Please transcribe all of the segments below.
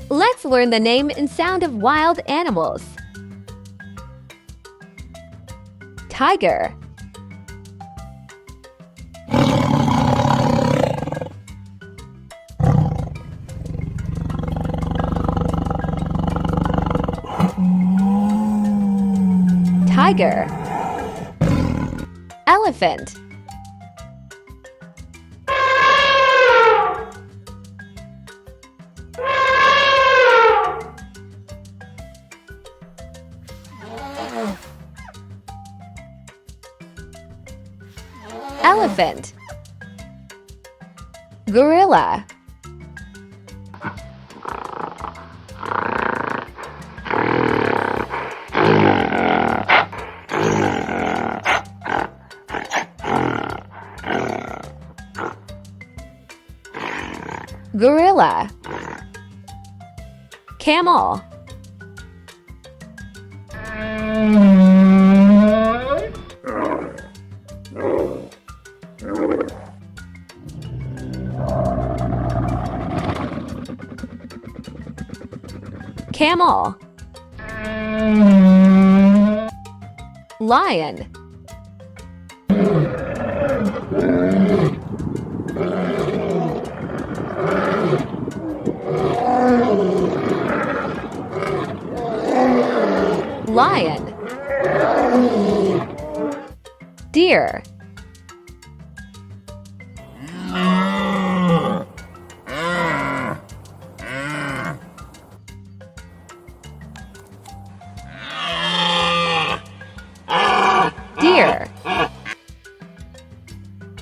Let's learn the name and sound of wild animals. Tiger. Tiger. Elephant. Elephant. Gorilla. Gorilla. Camel. Camel. Lion. Lion. Deer. Deer.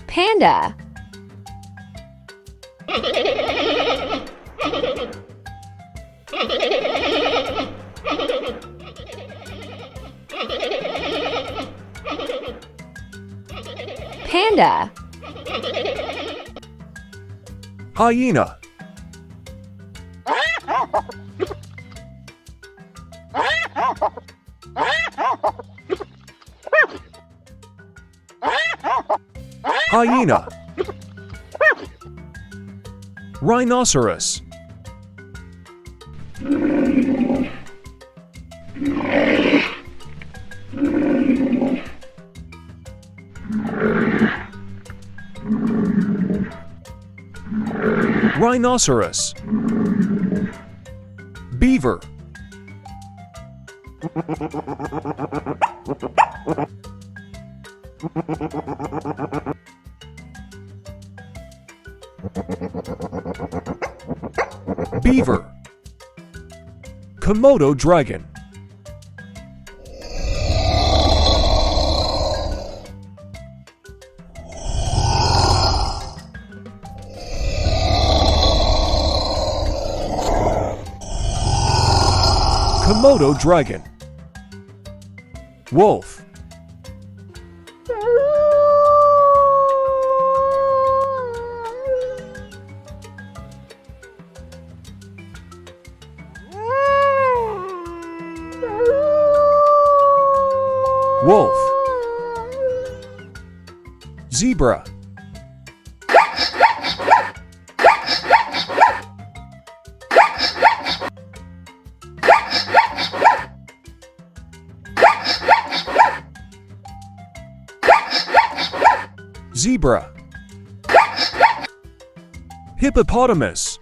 Panda. Panda. Hyena. Hyena. Rhinoceros. Rhinoceros. Beaver. Beaver. Komodo dragon. Komodo dragon. Wolf. Wolf. Zebra. Zebra. Hippopotamus.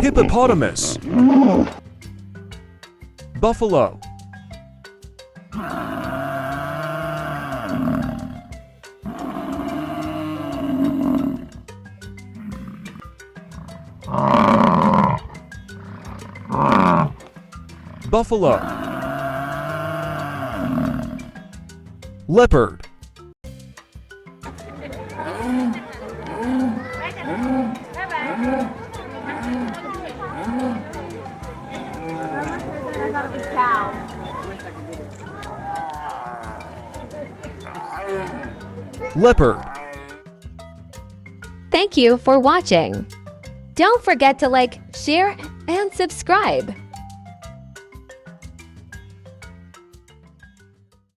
Hippopotamus. Buffalo. Buffalo. Leopard. Leopard. Thank you for watching. Don't forget to like, share, and subscribe.